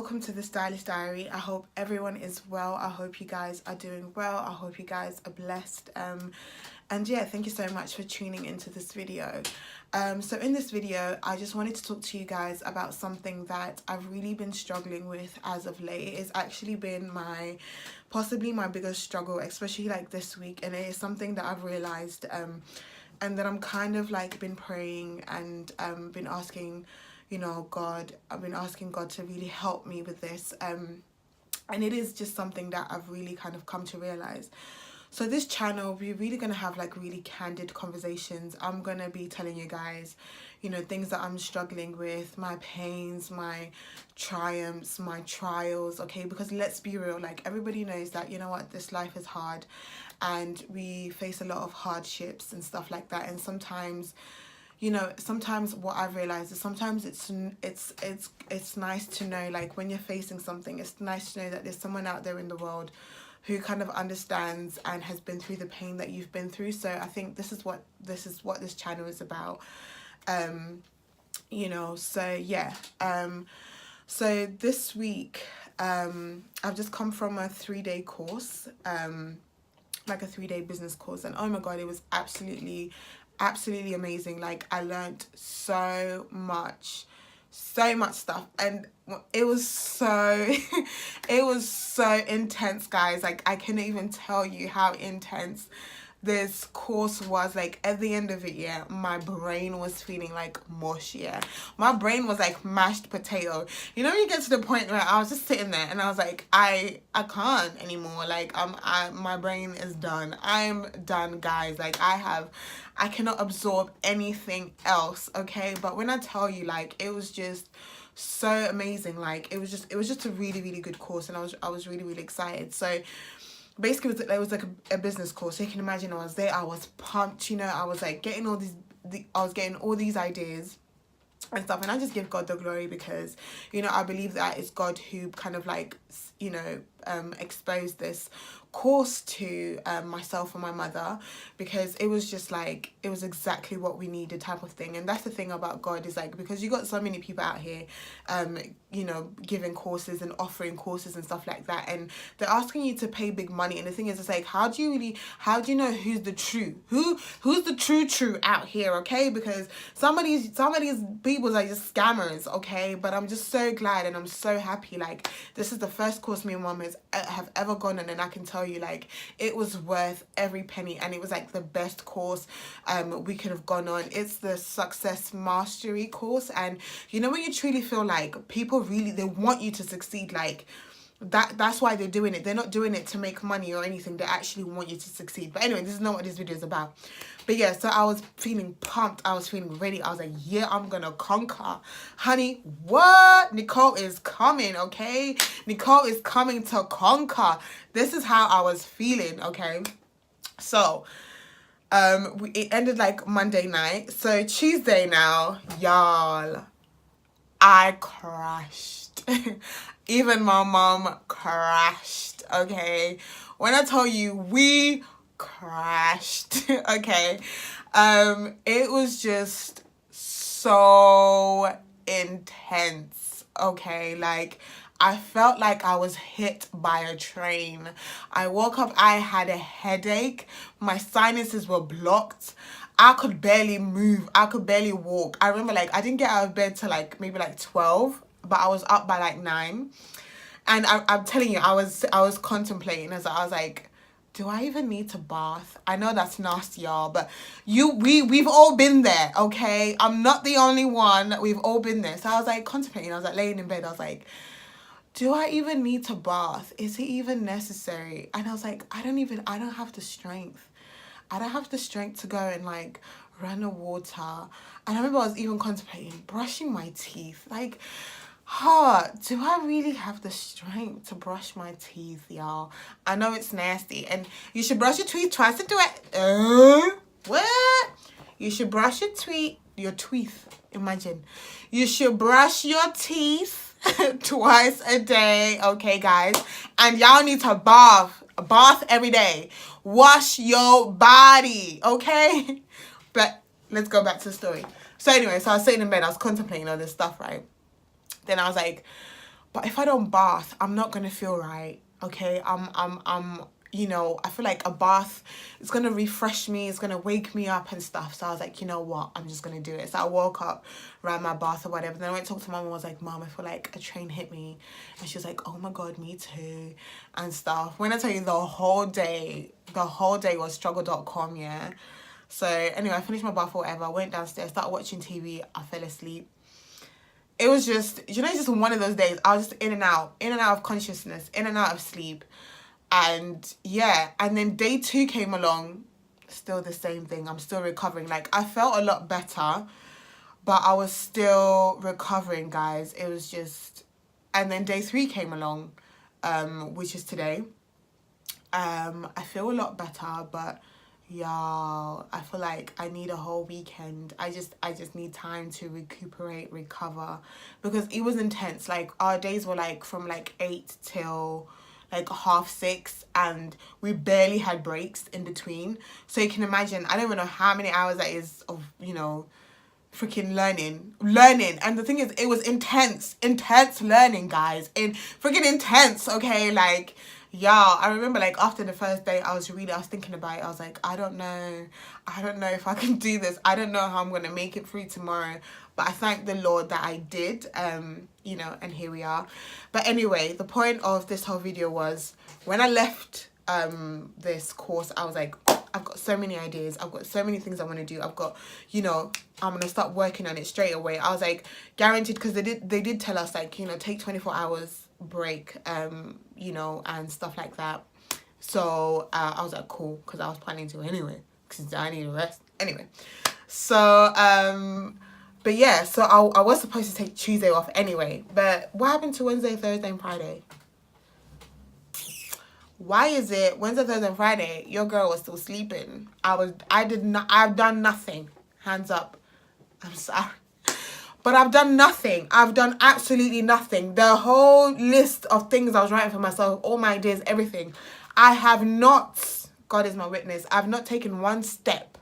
welcome to the Stylist Diary. I hope everyone is well. I hope you guys are doing well. I hope you guys are blessed. And yeah, thank you so much for tuning into this video. So in this video, I just wanted to talk to you guys about something that I've really been struggling with as of late. It's actually been possibly my biggest struggle, especially like this week, and it is something that I've realized and that I'm kind of like been praying and been asking, God, I've been asking God to really help me with this. And it is just something that I've really kind of come to realize. So this channel, we're really going to have like really candid conversations. I'm going to be telling you guys, things that I'm struggling with, my pains, my triumphs, my trials, okay? Because let's be real, like everybody knows that, this life is hard and we face a lot of hardships and stuff like that. And sometimes, sometimes what I've realized is sometimes it's nice to know, like when you're facing something, it's nice to know that there's someone out there in the world who kind of understands and has been through the pain that you've been through. So I think this is what this channel is about. So yeah. So this week, I've just come from a 3-day course, like a 3-day business course, and oh my God, it was absolutely amazing. Like I learned so much stuff, and it was so it was so intense, guys. Like I couldn't even tell you how intense this course was. Like at the end of it, yeah, my brain was feeling like mush. Yeah, my brain was like mashed potato. When you get to the point where I was just sitting there and I was like, I can't anymore. Like my brain is done. I'm done, guys. Like I cannot absorb anything else, okay? But when I tell you, like, it was just so amazing. Like it was just a really, really good course, and I was really, really excited. So basically it was like a business course. So you can imagine I was there, I was pumped, I was like getting all these ideas and stuff, and I just give God the glory because I believe that it's God who kind of like exposed this course to myself and my mother, because it was just like, it was exactly what we needed type of thing. And that's the thing about God, is like, because you got so many people out here giving courses and offering courses and stuff like that, and they're asking you to pay big money. And the thing is, it's like, how do you know who's the who's the true out here, okay? Because some of these people are just scammers, okay? But I'm just so glad and I'm so happy. Like this is the first course me and mom have ever gone on, and I can tell you, like, it was worth every penny, and it was like the best course we could have gone on. It's the Success Mastery course, and when you truly feel like people really, they want you to succeed, like that's why they're doing it. They're not doing it to make money or anything. They actually want you to succeed. But anyway, this is not what this video is about. But yeah, so I was feeling pumped. I was feeling ready. I was like, yeah, I'm gonna conquer. Honey, what? Nicole is coming, okay? Nicole is coming to conquer. This is how I was feeling, okay? So it ended like Monday night. So Tuesday now, y'all, I crashed. Even my mom crashed, okay? When I tell you we crashed, okay? It was just so intense, okay? Like, I felt like I was hit by a train. I woke up, I had a headache. My sinuses were blocked. I could barely move. I could barely walk. I remember, like, I didn't get out of bed till like maybe like 12, but I was up by like 9. And I'm telling you, I was contemplating as I was like, do I even need to bath? I know that's nasty, y'all, but we've all been there, okay? I'm not the only one. We've all been there. So I was like contemplating. I was like laying in bed. I was like, do I even need to bath? Is it even necessary? And I was like, I don't have the strength. I don't have the strength to go and like run the water. And I remember I was even contemplating brushing my teeth. Like, do I really have the strength to brush my teeth, y'all? I know it's nasty, and you should brush your teeth twice a day. What? You should brush your teeth. Imagine. You should brush your teeth twice a day, okay, guys? And y'all need to bath every day. Wash your body, okay? But let's go back to the story. So anyway, so I was sitting in bed, I was contemplating all this stuff, right? Then I was like, But if I don't bath, I'm not gonna feel right. Okay, I feel like a bath is gonna refresh me, it's gonna wake me up and stuff. So I was like, you know what, I'm just gonna do it. So I woke up, ran my bath or whatever. Then I went to talk to mum and was like, Mum, I feel like a train hit me. And she was like, oh my God, me too, and stuff. When I tell you the whole day was struggle.com, yeah. So anyway, I finished my bath or whatever, I went downstairs, started watching TV, I fell asleep. It was just, just one of those days. I was just in and out of consciousness, in and out of sleep. And yeah, and then day 2 came along, still the same thing. I'm still recovering. Like, I felt a lot better, but I was still recovering, guys. It was just, and then day 3 came along, which is today. I feel a lot better, but y'all, I feel like I need a whole weekend. I just need time to recuperate, recover, because it was intense. Like, our days were like from like 8 till like 6:30, and we barely had breaks in between. So you can imagine, I don't even know how many hours that is of, freaking learning. And the thing is, it was intense learning, guys. Freaking intense, okay? Like, yeah, I remember, like, after the first day, I was thinking about it. I was like, I don't know if I can do this. I don't know how I'm gonna make it through tomorrow, but I thank the Lord that I did, and here we are. But anyway, the point of this whole video was, when I left this course, I was like, I've got so many ideas, I've got so many things I want to do, I've got, I'm gonna start working on it straight away. I was like, guaranteed, because they did tell us, like, take 24 hours break, and stuff like that. So I was like, cool, because I was planning to anyway, because I need a rest anyway. So but yeah, so I was supposed to take Tuesday off anyway. But what happened to Wednesday, Thursday, and Friday? Why is it Wednesday, Thursday, and Friday, your girl was still sleeping? I've done nothing. Hands up. I'm sorry. But I've done nothing. I've done absolutely nothing. The whole list of things I was writing for myself, all my ideas, everything, I have not, God is my witness, I've not taken one step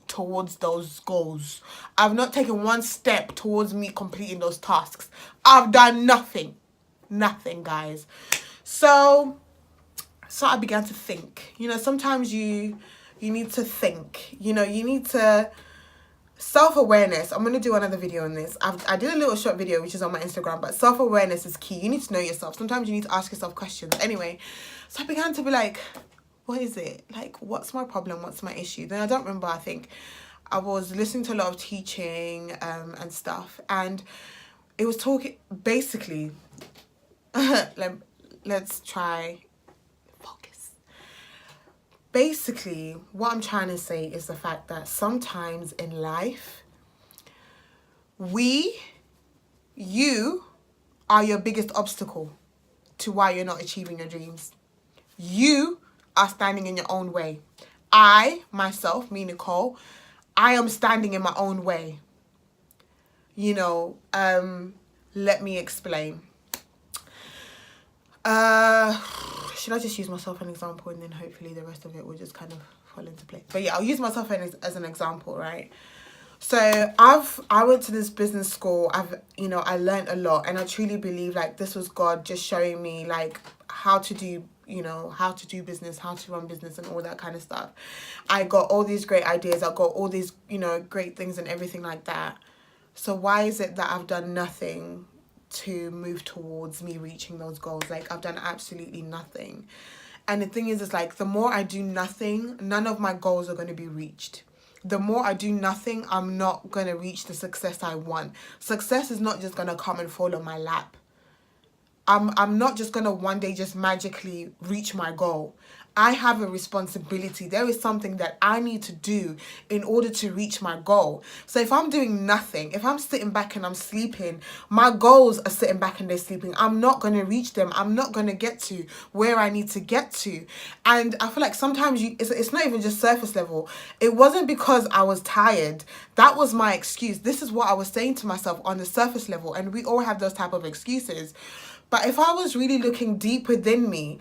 towards those goals. I've not taken one step towards me completing those tasks. I've done nothing. Nothing, guys. So I began to think. Sometimes you need to think. You need to... Self-awareness. I'm going to do another video on this. I did a little short video, which is on my Instagram, but self-awareness is key. You need to know yourself. Sometimes you need to ask yourself questions. Anyway, so I began to be like, what is it? Like, what's my problem? What's my issue? Then I don't remember. I think I was listening to a lot of teaching and stuff, and it was talking, basically, let's try focus. Basically, what I'm trying to say is the fact that sometimes in life, you are your biggest obstacle to why you're not achieving your dreams. You are standing in your own way. I, myself, me, Nicole, I am standing in my own way. Let me explain. Should I just use myself as an example, and then hopefully the rest of it will just kind of fall into place? But yeah, I'll use myself as an example, right? So I went to this business school. I learned a lot, and I truly believe like this was God just showing me like how to do business, how to run business, and all that kind of stuff. I got all these great ideas. I got all these, great things and everything like that. So why is it that I've done nothing to move towards me reaching those goals? Like, I've done absolutely nothing. And the thing is like, the more I do nothing, none of my goals are going to be reached. The more I do nothing, I'm not going to reach the success I want. Success is not just going to come and fall on my lap. I'm not just going to one day just magically reach my goal. I have a responsibility. There is something that I need to do in order to reach my goal. So if I'm doing nothing, if I'm sitting back and I'm sleeping, my goals are sitting back and they're sleeping. I'm not going to reach them. I'm not going to get to where I need to get to. And I feel like sometimes it's not even just surface level. It wasn't because I was tired. That was my excuse. This is what I was saying to myself on the surface level. And we all have those type of excuses. But if I was really looking deep within me,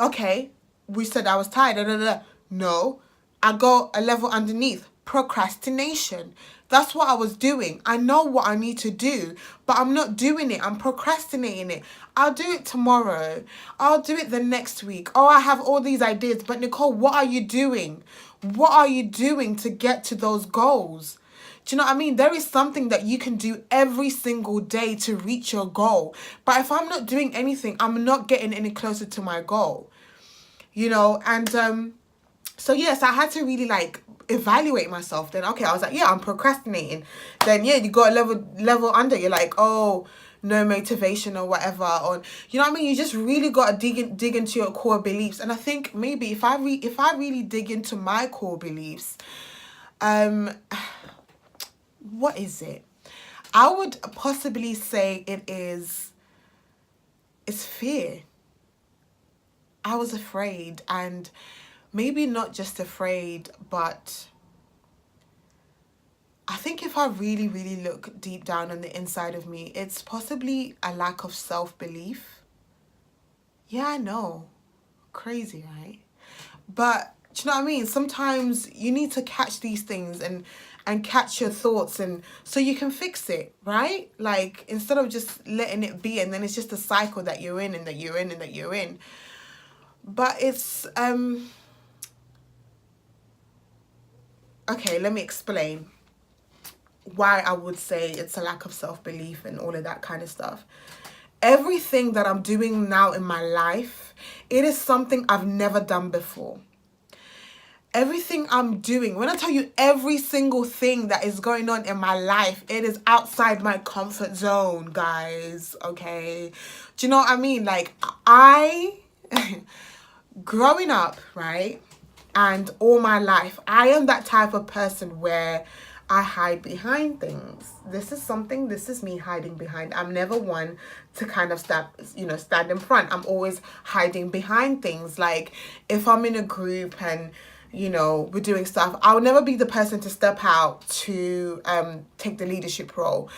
okay, we said I was tired. No, I go a level underneath. procrastination. That's what I was doing. I know what I need to do, but I'm not doing it. I'm procrastinating it. I'll do it tomorrow. I'll do it the next week. Oh, I have all these ideas. But Nicole, what are you doing? What are you doing to get to those goals? Do you know what I mean? There is something that you can do every single day to reach your goal. But if I'm not doing anything, I'm not getting any closer to my goal. You know, and so yes, I had to really like evaluate myself. Then okay, I was like, yeah, I'm procrastinating. Then yeah, you got a level under. You're like, oh, no motivation or whatever. Or you know what I mean? You just really got to dig into your core beliefs. And I think maybe if I really dig into my core beliefs, what is it? I would possibly say it's fear. I was afraid, and maybe not just afraid, but I think if I really, really look deep down on the inside of me, it's possibly a lack of self-belief. Yeah, I know. Crazy, right? But do you know what I mean? Sometimes you need to catch these things and catch your thoughts, and so you can fix it, right? Like instead of just letting it be, and then it's just a cycle that you're in and that you're in and that you're in. But it's okay, let me explain why I would say it's a lack of self-belief and all of that kind of stuff. Everything that I'm doing now in my life, it is something I've never done before. Everything I'm doing, when I tell you every single thing that is going on in my life, it is outside my comfort zone, guys, okay? Do you know what I mean? Like, growing up, right, and all my life, I am that type of person where I hide behind things. This is me hiding behind. I'm never one to kind of stand in front. I'm always hiding behind things. Like, if I'm in a group and we're doing stuff, I'll never be the person to step out to take the leadership role.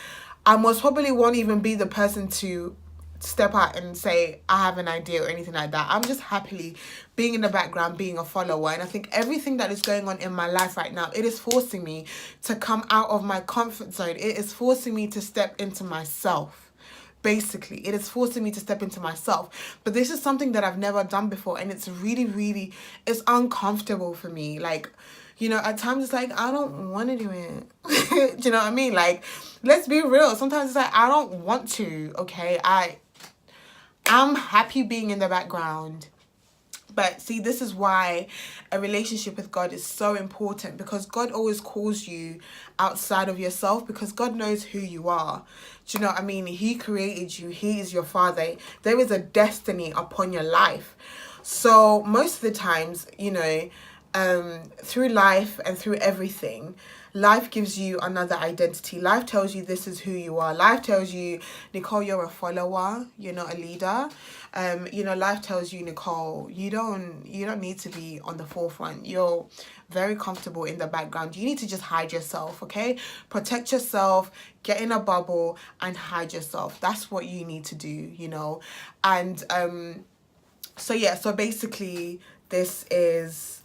I most probably won't even be the person to step out and say, I have an idea or anything like that. I'm just happily being in the background, being a follower. And I think everything that is going on in my life right now, it is forcing me to come out of my comfort zone. It is forcing me to step into myself. Basically, it is forcing me to step into myself. But this is something that I've never done before, and it's really, really, it's uncomfortable for me. Like, at times it's like, I don't want to do it. Do you know what I mean? Like, let's be real. Sometimes it's like, I don't want to, okay? I'm happy being in the background. But see, this is why a relationship with God is so important, because God always calls you outside of yourself, because God knows who you are. Do you know what I mean? He created you. He is your father. There is a destiny upon your life. So most of the times, through life and through everything, life gives you another identity. Life tells you this is who you are. Life tells you, Nicole, you're a follower. You're not a leader. Life tells you, Nicole, you don't need to be on the forefront. You're very comfortable in the background. You need to just hide yourself, okay? Protect yourself, get in a bubble and hide yourself. That's what you need to do, And so basically this is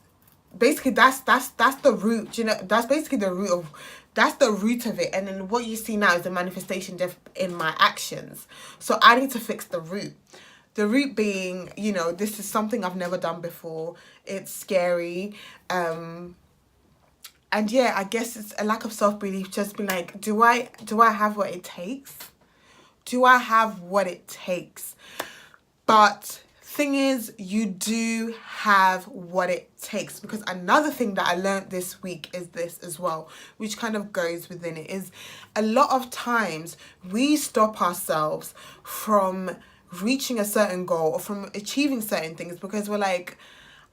basically that's the root, that's basically the root of it. And then what you see now is the manifestation just in my actions. So I need to fix the root. The root being, this is something I've never done before. It's scary. And yeah, I guess it's a lack of self-belief. Just being like, do I have what it takes? Do I have what it takes? But thing is, you do have what it takes, because another thing that I learned this week is this as well, which kind of goes within it, is a lot of times we stop ourselves from reaching a certain goal or from achieving certain things because we're like,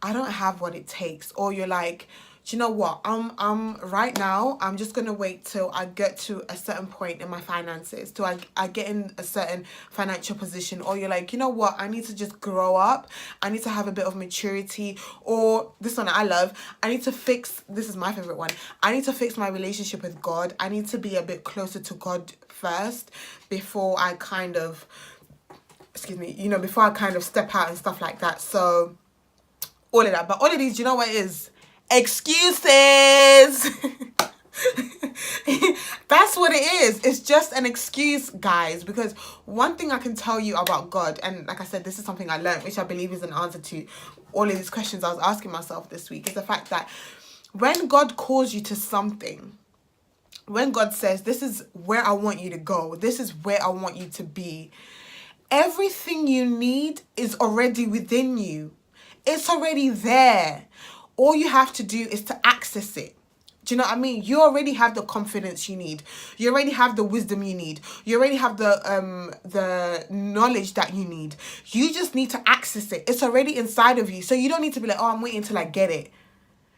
I don't have what it takes. Or you're like, do you know what, I'm right now, I'm just gonna wait till I get to a certain point in my finances, till I get in a certain financial position. Or you're like, you know what, I need to just grow up, I need to have a bit of maturity. Or this one I love, I need to fix, this is my favorite one, I need to fix my relationship with God. I need to be a bit closer to God first before I kind of before I kind of step out and stuff like that. So all of that, but all of these, you know what it is? Excuses. That's what it is. It's just an excuse, guys. Because one thing I can tell you about God, and like I said, this is something I learned, which I believe is an answer to all of these questions I was asking myself this week, is the fact that when God calls you to something, when God says, this is where I want you to go, this is where I want you to be, everything you need is already within you. It's already there. All you have to do is to access it. Do you know what I mean? You already have the confidence you need. You already have the wisdom you need. You already have the knowledge that you need. You just need to access it. It's already inside of you. So you don't need to be like, oh, I'm waiting till I get it.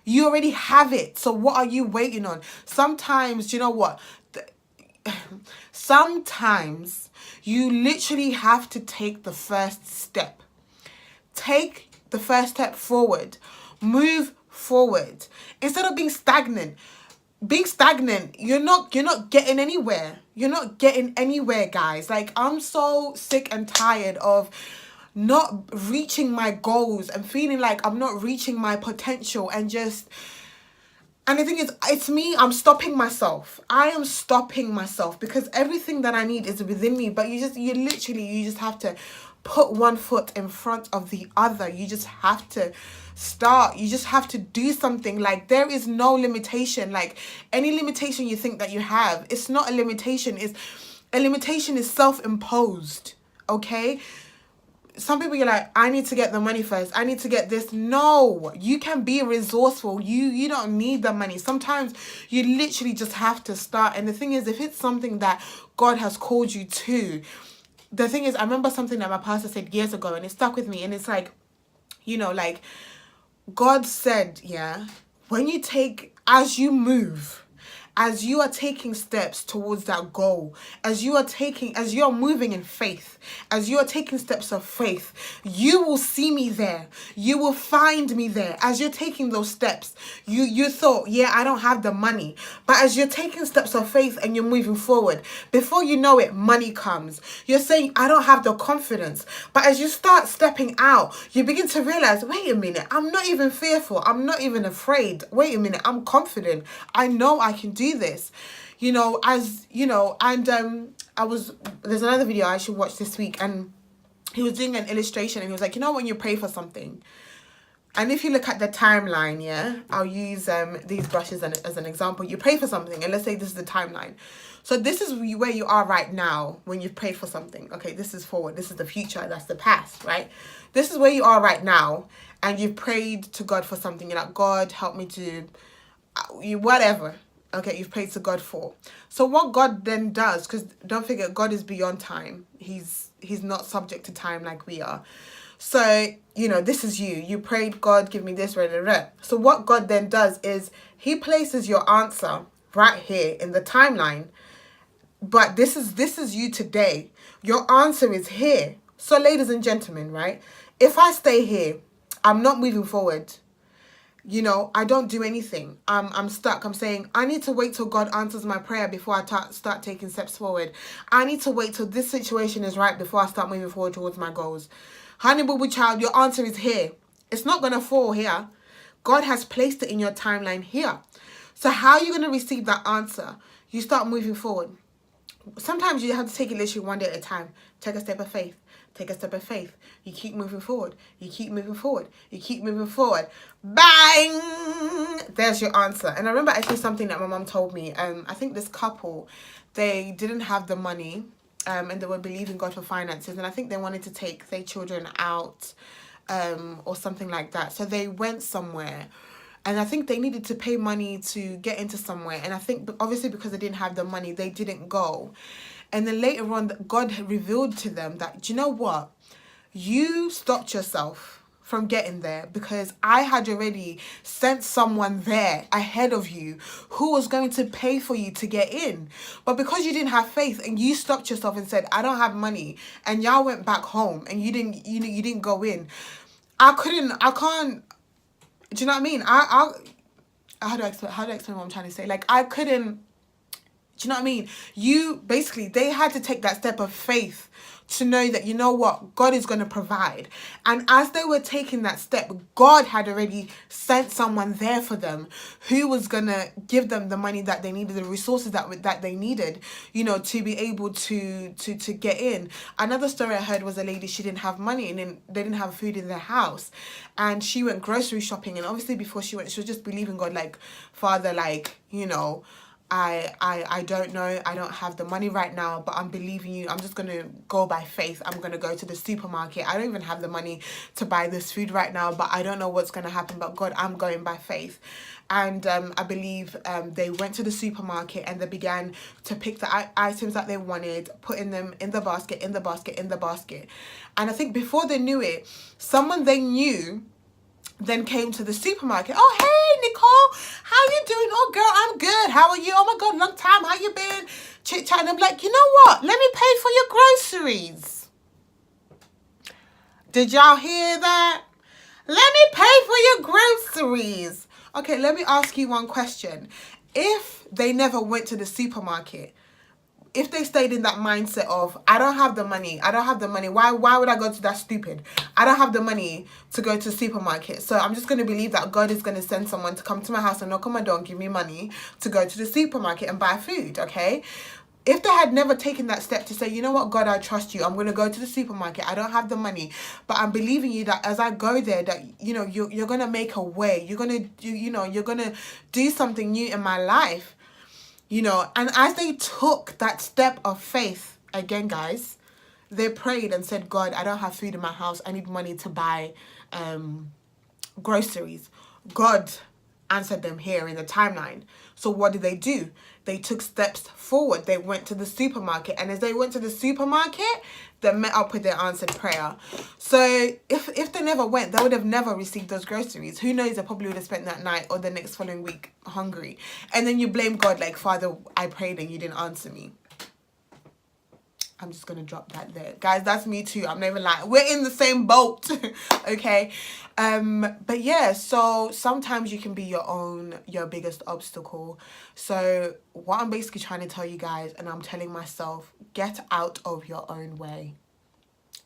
You already have it. So what are you waiting on? Sometimes, do you know what? Sometimes you literally have to take the first step. Take the first step forward. Move forward. Instead of being stagnant. Being stagnant, you're not getting anywhere. You're not getting anywhere, guys. Like, I'm so sick and tired of not reaching my goals and feeling like I'm not reaching my potential, and the thing is, it's me, I'm stopping myself. I am stopping myself because everything that I need is within me, but you just have to put one foot in front of the other. You just have to start. You just have to do something. Like, there is no limitation. Like, any limitation you think that you have, it's not a limitation. A limitation is self-imposed. Okay? Some people, you're like, I need to get the money first. I need to get this. No, you can be resourceful. You don't need the money. Sometimes you literally just have to start. And the thing is, if it's something that God has called you to, the thing is, I remember something that my pastor said years ago, and it stuck with me. And it's like, like God said, yeah, as you move, as you are taking steps towards that goal, as you are moving in faith, as you are taking steps of faith, you will see me there. You will find me there. As you're taking those steps, you thought, yeah, I don't have the money. But as you're taking steps of faith and you're moving forward, before you know it, money comes. You're saying, I don't have the confidence. But as you start stepping out, you begin to realize, wait a minute, I'm not even fearful. I'm not even afraid. Wait a minute, I'm confident. I know I can do this, and there's another video I should watch this week, and he was doing an illustration, and he was like, when you pray for something, and if you look at the timeline, yeah, I'll use these brushes as an example. You pray for something, and let's say this is the timeline. So this is where you are right now when you've prayed for something. Okay, this is forward, this is the future, that's the past, right? This is where you are right now, and you've prayed to God for something. You're like, God, help me to whatever. Okay, you've prayed to God for. So what God then does, because don't forget, God is beyond time. He's not subject to time like we are. So, this is you. You prayed, God, give me this, rah, rah, rah. So what God then does is he places your answer right here in the timeline. But this is you today. Your answer is here. So ladies and gentlemen, right? If I stay here, I'm not moving forward. I don't do anything. I'm stuck. I'm saying, I need to wait till God answers my prayer before I start taking steps forward. I need to wait till this situation is right before I start moving forward towards my goals. Honey boo boo child, your answer is here. It's not going to fall here. God has placed it in your timeline here. So how are you going to receive that answer? You start moving forward. Sometimes you have to take it literally one day at a time. Take a step of faith. Take a step of faith. You keep moving forward. You keep moving forward. You keep moving forward. Bang! There's your answer. And I remember actually something that my mum told me. I think this couple, they didn't have the money, and they were believing God for finances. And I think they wanted to take their children out, or something like that. So they went somewhere. And I think they needed to pay money to get into somewhere. And I think obviously because they didn't have the money, they didn't go. And then later on, God revealed to them that, do you know what? You stopped yourself from getting there because I had already sent someone there ahead of you who was going to pay for you to get in. But because you didn't have faith and you stopped yourself and said, I don't have money, and y'all went back home and you didn't go in. I can't, do you know what I mean? How do I explain what I'm trying to say? Like, I couldn't, do you know what I mean? They had to take that step of faith to know that, you know what, God is going to provide. And as they were taking that step, God had already sent someone there for them who was going to give them the money that they needed, the resources that they needed, you know, to be able to get in. Another story I heard was a lady, she didn't have money, and then they didn't have food in their house, and she went grocery shopping, and obviously before she went, she was just believing God, like, Father, like, you know, I don't know, I don't have the money right now, but I'm believing you. I'm just going to go by faith. I'm going to go to the supermarket. I don't even have the money to buy this food right now, but I don't know what's going to happen. But God, I'm going by faith. And I believe they went to the supermarket and they began to pick the items that they wanted, putting them in the basket, in the basket, in the basket. And I think before they knew it, someone they knew then came to the supermarket. Oh, hey, Nicole, how you doing? Oh, girl, I'm good. How are you? Oh, my God, long time. How you been? Chit-chatting. I'm like, you know what? Let me pay for your groceries. Did y'all hear that? Let me pay for your groceries. Okay, let me ask you one question. If they never went to the supermarket, if they stayed in that mindset of, I don't have the money, why would I go to that stupid? I don't have the money to go to the supermarket. So I'm just going to believe that God is going to send someone to come to my house and knock on my door and give me money to go to the supermarket and buy food, okay? If they had never taken that step to say, you know what, God, I trust you. I'm going to go to the supermarket. I don't have the money, but I'm believing you that as I go there, that, you know, you're going to make a way. You're going to, you're going to do something new in my life. You know, and as they took that step of faith, again, guys, they prayed and said, God, I don't have food in my house. I need money to buy groceries. God answered them here in the timeline. So what did they do? They took steps forward. They went to the supermarket. And as they went to the supermarket, they met up with their answered prayer. So if they never went, they would have never received those groceries. Who knows? They probably would have spent that night or the next following week hungry. And then you blame God, like, Father, I prayed and you didn't answer me. I'm just going to drop that there. Guys, that's me too. I'm not even lying. We're in the same boat. Okay. But yeah, so sometimes you can be your biggest obstacle. So what I'm basically trying to tell you guys, and I'm telling myself, get out of your own way.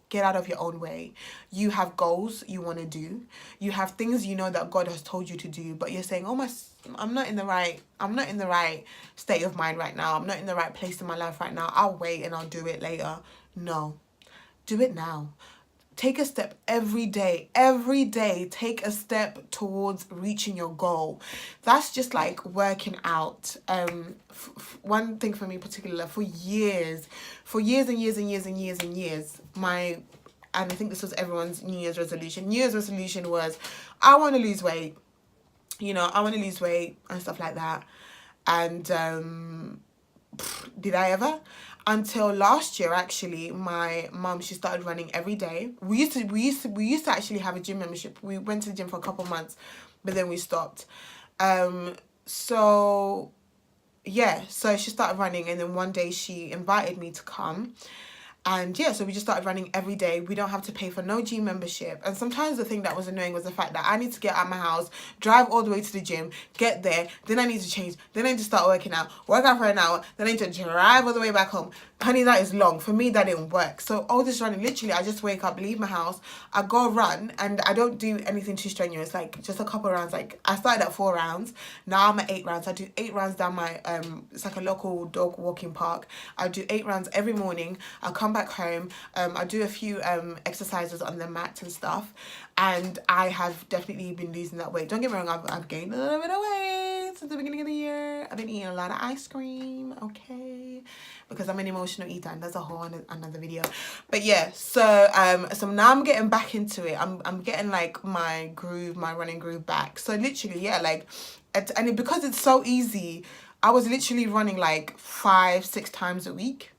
Get out of your own way. You have goals you want to do. You have things you know that God has told you to do, but you're saying, oh, I'm not in the right state of mind right now. I'm not in the right place in my life right now. I'll wait and I'll do it later. No, do it now. Take a step every day. Every day, take a step towards reaching your goal. That's just like working out. One thing for me particular, for years and years and years and years and years, and I think this was everyone's New Year's resolution. New Year's resolution was, I want to lose weight. You know, I want to lose weight and stuff like that. And did I ever? Until last year, actually, my mum, she started running every day. We used to actually have a gym membership. We went to the gym for a couple of months, but then we stopped. So yeah, so she started running, and then one day she invited me to come. And yeah, so we just started running every day. We don't have to pay for no gym membership. And sometimes the thing that was annoying was the fact that I need to get out of my house, drive all the way to the gym, get there, then I need to change, then I need to start working out, work out for an hour, then I need to drive all the way back home. Honey, that is long. For me, that didn't work. So all this running, literally, I just wake up, leave my house, I go run, and I don't do anything too strenuous, like just a couple rounds. Like I started at 4 rounds, now I'm at 8 rounds. I do 8 rounds down my, it's like a local dog walking park. I do 8 rounds every morning. I come back home, I do a few exercises on the mat and stuff, and I have definitely been losing that weight. Don't get me wrong, I've gained a little bit of weight since the beginning of the year. I've been eating a lot of ice cream, okay, because I'm an emotional eater, and that's a whole another video. But yeah, so so now I'm getting back into it. I'm getting like my running groove back. So literally, yeah, like, because it's so easy, I was literally running like 5-6 times a week.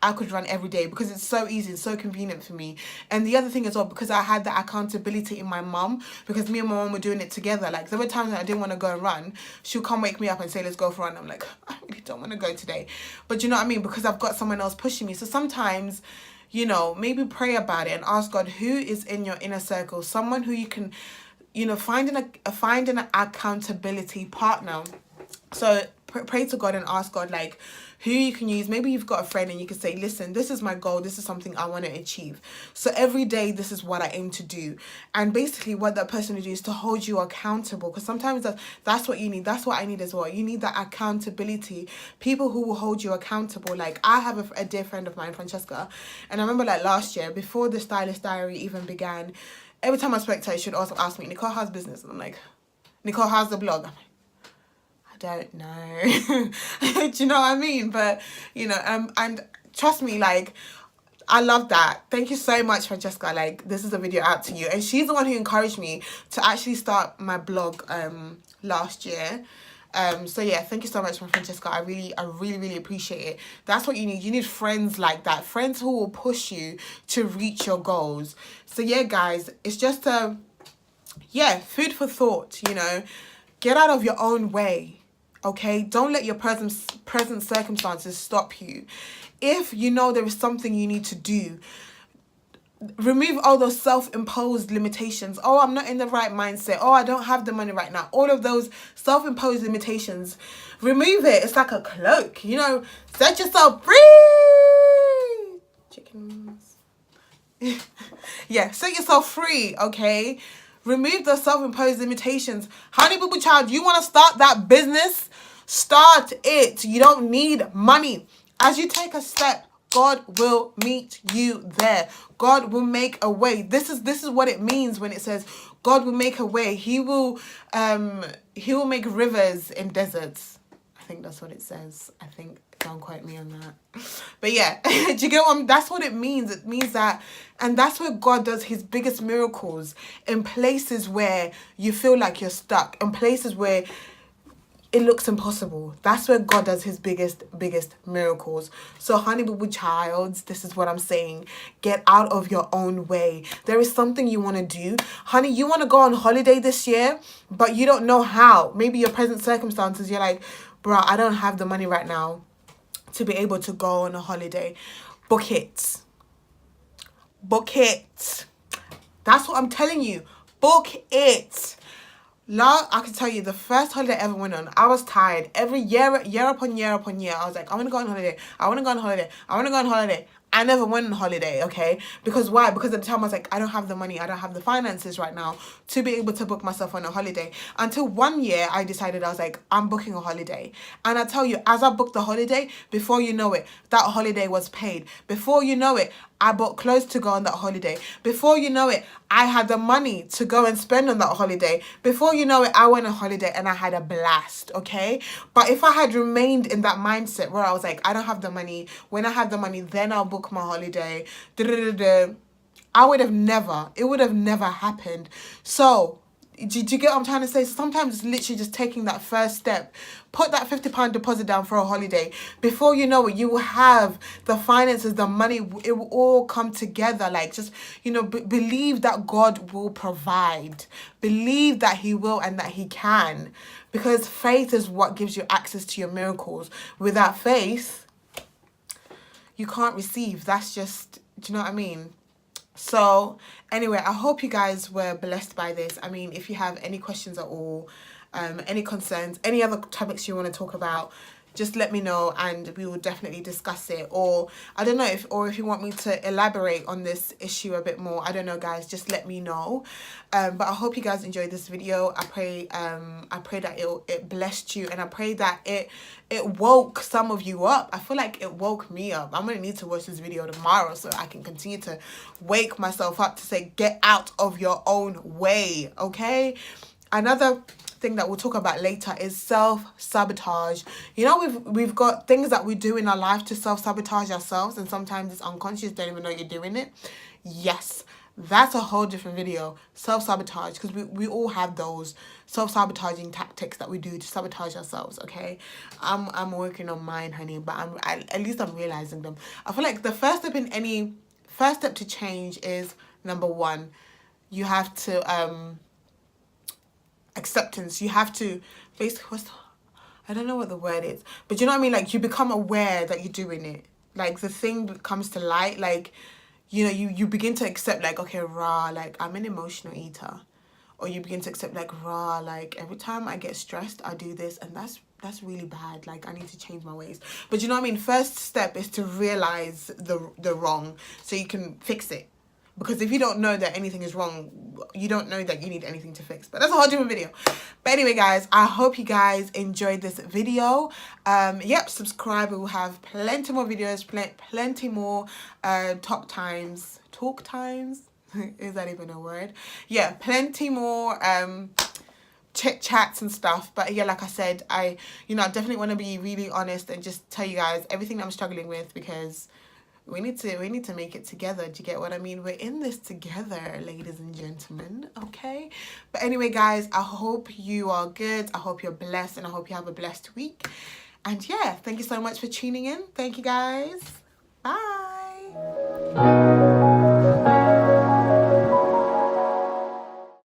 I could run every day because it's so easy and so convenient for me. And the other thing as well, because I had that accountability in my mum, because me and my mum were doing it together. Like, there were times that I didn't want to go and run. She'll come wake me up and say, let's go for a run. I'm like, I really don't want to go today. But you know what I mean? Because I've got someone else pushing me. So sometimes, you know, maybe pray about it and ask God, who is in your inner circle? Someone who you can, you know, find an accountability partner. So pray to God and ask God, like, who you can use. Maybe you've got a friend and you can say, listen, this is my goal, this is something I want to achieve, so every day this is what I aim to do. And basically what that person will do is to hold you accountable, because sometimes that's what you need. That's what I need as well. You need that accountability, people who will hold you accountable. Like, I have a dear friend of mine, Francesca, and I remember, like, last year, before the Stylist Diary even began, every time I spoke to her, she would also ask me, Nicole, how's business? And I'm like, Nicole, how's the blog? I'm like, don't know. Do you know what I mean? But, you know, and trust me, like, I love that. Thank you so much, Francesca. Like, this is a video out to you. And she's the one who encouraged me to actually start my blog last year. So yeah, thank you so much, Francesca. I really appreciate it. That's what you need. You need friends like that. Friends who will push you to reach your goals. So yeah, guys, it's just food for thought, you know. Get out of your own way. Okay, don't let your present circumstances stop you. If you know there is something you need to do, remove all those self-imposed limitations. Oh, I'm not in the right mindset. Oh, I don't have the money right now. All of those self-imposed limitations, remove it. It's like a cloak, you know. Set yourself free. Chickens. Yeah, set yourself free, okay? Remove those self-imposed limitations. Honey boo boo child, you want to start that business? Start it. You don't need money. As you take a step, God will meet you there. God will make a way. This is what it means when it says God will make a way. He will make rivers in deserts. I think that's what it says. I think, don't quote me on that. But yeah, do you get what that's what it means. It means that, and that's where God does his biggest miracles, in places where you feel like you're stuck, in places where it looks impossible. That's where God does his biggest miracles. So honey boo boo childs, this is what I'm saying. Get out of your own way. There is something you want to do. Honey, you want to go on holiday this year, but you don't know how. Maybe your present circumstances, you're like, bro, I don't have the money right now to be able to go on a holiday. Book it. Book it. That's what I'm telling you. Book it. I can tell you, the first holiday I ever went on, I was tired. Every year upon year, I was like, I want to go on holiday. I want to go on holiday. I want to go on holiday. I never went on holiday, okay? Because why? Because at the time I was like, I don't have the money. I don't have the finances right now to be able to book myself on a holiday. Until one year, I decided, I was like, I'm booking a holiday. And I tell you, as I booked the holiday, before you know it, that holiday was paid. Before you know it, I bought clothes to go on that holiday. Before you know it, I had the money to go and spend on that holiday. Before you know it, I went on holiday and I had a blast, okay? But if I had remained in that mindset where I was like, I don't have the money. When I have the money, then I'll book my holiday. It would have never happened. So, do you get what I'm trying to say? So sometimes it's literally just taking that first step. Put that £50 deposit down for a holiday. Before you know it, you will have the finances, the money. It will all come together. Like, just, you know, believe that God will provide. Believe that he will and that he can. Because faith is what gives you access to your miracles. Without faith, you can't receive. That's just, do you know what I mean? So anyway, I hope you guys were blessed by this. I mean, if you have any questions at all, any concerns, any other topics you want to talk about, just let me know and we will definitely discuss it. Or I don't know if you want me to elaborate on this issue a bit more. I don't know, guys, just let me know. But I hope you guys enjoyed this video. I pray that it blessed you, and I pray that it woke some of you up. I feel like it woke me up. I'm gonna need to watch this video tomorrow so I can continue to wake myself up to say, get out of your own way, okay? Another thing that we'll talk about later is self-sabotage. You know, we've got things that we do in our life to self-sabotage ourselves, and sometimes it's unconscious, don't even know you're doing it. Yes, that's a whole different video. Self-sabotage, because we all have those self-sabotaging tactics that we do to sabotage ourselves, okay? I'm working on mine, honey, but at least I'm realizing them. I feel like the first step to change is, number one, you have to acceptance. You have to basically, I don't know what the word is, but you know what I mean? Like, you become aware that you're doing it. Like, the thing comes to light. Like, you know, you begin to accept, like, okay, like, I'm an emotional eater. Or you begin to accept, like, like, every time I get stressed, I do this, and that's that's really bad. Like, I need to change my ways. But you know what I mean? First step is to realize the wrong so you can fix it. Because if you don't know that anything is wrong, you don't know that you need anything to fix. But that's a whole different video. But anyway, guys, I hope you guys enjoyed this video. Yep, subscribe. We will have plenty more videos, plenty more talk times. Is that even a word? Yeah, plenty more chit chats and stuff. But yeah, like I said, I definitely want to be really honest and just tell you guys everything that I'm struggling with, because we need to make it together. Do you get what I mean? We're in this together, ladies and gentlemen. Okay. But anyway, guys, I hope you are good. I hope you're blessed, and I hope you have a blessed week. And yeah, thank you so much for tuning in. Thank you, guys. Bye.